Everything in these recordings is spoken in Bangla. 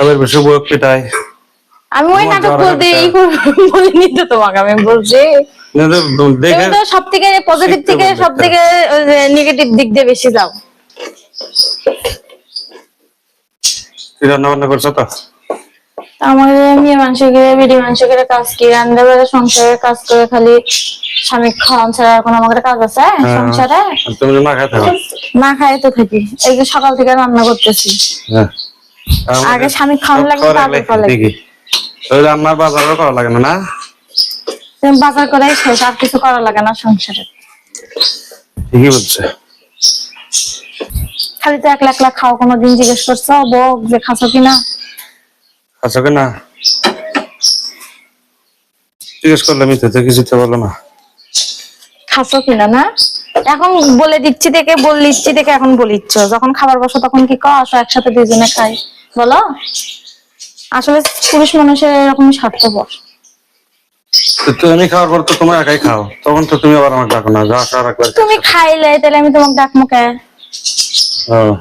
খাবার বসে বউক পিটাই। আমি ওই নাটক বলতে বলিনি তো তোমাকে, আমি বলছি তুমি তো সব থেকে পজিটিভ থেকে সব থেকে নেগেটিভ দিক দিয়ে বেশি যাও। কি রান্না বান্না করছো তো? আমার মেয়ে মানুষের বিড়ি মানুষের কাজ কি, রান্না বেড়ে সংসারের কাজ করে খালি স্বামী খাওয়ান ছাড়া এখন আমাদের কাজ আছে সংসারে? তুমি না খাই থাকো? না খাই তো থাকি, এই যে সকাল থেকে রান্না করতেছি। আগে স্বামী খাওয়ান লাগে, তারপর করা লাগে। রান্নার বাজারও করা লাগে না? তুমি বাজার করে শেষ, আর কিছু করা লাগে না সংসারে। ঠিকই বলছে। খালি তো একলা একলা খাও, কোনোদিন জিজ্ঞেস করছো বউ যে খাচ্ছ কিনা? খাচ্ছ কিনা জিজ্ঞেস করলাম, তো কিছু তো বলো না। খাচ্ছ কিনা না এখন বলে দিচ্ছি দেখে বললিচ্ছি দেখে এখন বলিচ্ছ, যখন খাবার বসো তখন কি কও আসো একসাথে দুজনে খাই বলো? আসলে পুরুষ মানুষের এরকম স্বার্থপর। তুমি খাওয়ার পর তো তোমার একাই খাও, তখন তো তুমি আবার আমাকে ডাকো না। তুমি খাইলে তাহলে আমি তোমাকে ডাকবো কে?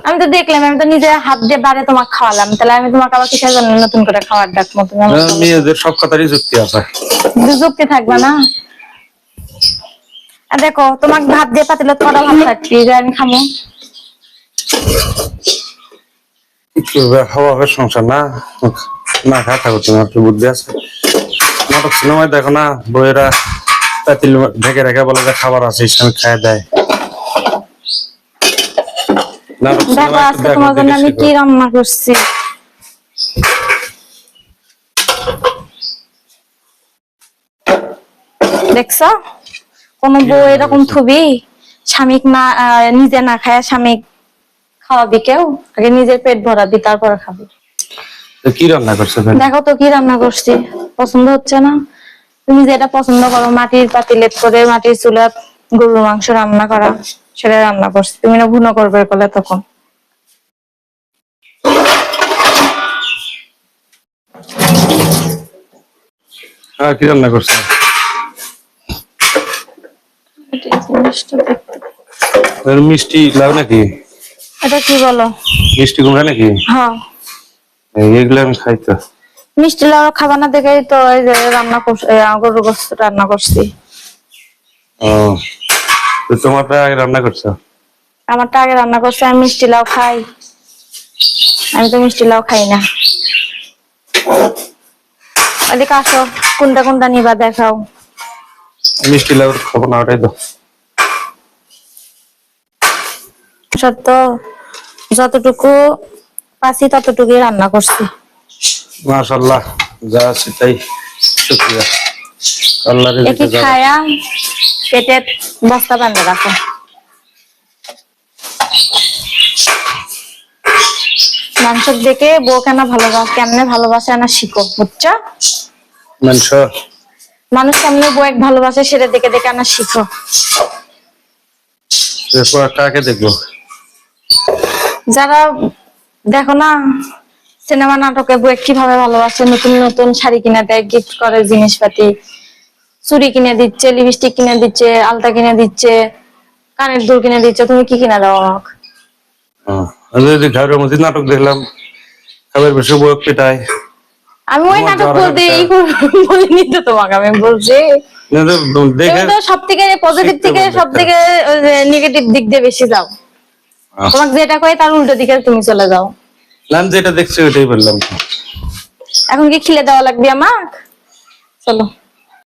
আমি তো দেখলাম, আমি তো নিজের হাত দিয়ে বাড়ে তোমাকে খাওয়ালাম, তাহলে আমি তোমাকে আবার কিসের জন্য নতুন করে খাওয়ার ডাকবো? তুমি মেয়েদের সব কথারই যুক্তি আছে। যুক্তি থাকবে না? দেখো তোমাকে ভাত দিয়ে পাতিলে কটা ভাত থাকবি যে আমি খাবো? খাওয়া হবে সংসার না, না খা থাকো। তোমার তো বুদ্ধি আছে। নাটক সিনেমায় দেখো না, বইয়েরা পাতিল ঢেকে রেখে বলে যে খাবার আছে, আমি খাইয়ে দেয়। দেখো আজকে তোমার জন্য আমি কি রান্না করছি। দেখছো কোন বউ এরকম থুবি? স্বামী না নিজে না খায় স্বামী খাওয়াবি কেউ? আগে নিজের পেট ভরাবি তারপর খাবি। কি রান্না করছো? দেখো তো কি রান্না করছি, পছন্দ হচ্ছে না? তুমি যেটা পছন্দ করো, মাটির পাতিলে করে মাটির চুলা গরুর মাংস রান্না করা, সেটা রান্না করছি। তুমি না ভুনা করবে বলে তখন। হ্যাঁ, কি রান্না করছো? মিষ্টি লাউ নাকি? এটা কি বলো? মিষ্টি কুমড়া নাকি? হ্যাঁ, এগুলো আমি খাই তো। মিষ্টি লাউ খাবা না দেখেই তো এই যে রান্না করছি, গরুর গোশত রান্না করছি। ও, তো তোমারটা আগে রান্না করছো? আমারটা আগে রান্না করছি। আমি মিষ্টি লাউ খাই? আমি তো মিষ্টি লাউ খাই না। ওদিকে আসো, কোনটা কোনটা নিবা দেখাও। মিষ্টি লাউ খাবো না, ওটাই তো। সত্য যতটুকু পাচ্ছি ততটুকুই রান্না করছি। মাশাআল্লাহ, যা আছে তাই শুকরিয়া। আল্লাহর রিজিকে যা খায়া পেটে বস্তা বাঁধে রাখো। মাংস দেখে বউ কেন ভালোবাসে, কেমনে ভালোবাসে না শিখো, বুঝছো? মানুষ কেমনে বউ এক ভালোবাসে সেটা দেখে দেখে না শিখো। কাকে দেখবো? যারা দেখো না সিনেমা নাটকে বউ কিভাবে ভালোবাসে, নতুন নতুন শাড়ি কিনে দেয়, গিফট করে, জিনিসপাতি চুড়ি কিনে দিচ্ছে, লিপস্টিক কিনে দিচ্ছে, আলতা কিনে দিচ্ছে, কানের দুল কিনে দিচ্ছে। তুমি কি কিনে দাও আমাকে? ঘরের মধ্যে নাটক দেখলাম, খাবার বসে বউ পিটাই। আমি ওই নাটক বলতে বলিনি তো তোমাকে, আমি বলছি তুমি তো সব থেকে পজিটিভ থেকে সব থেকে নেগেটিভ দিক দিয়ে বেশি যাও। তোমাকে যেটা কয় তার উল্টো দিকে তুমি চলে যাও। আমি যেটা দেখছি ওইটাই বললাম। এখন কি খিলে দেওয়া লাগবে আমাকে? চলো।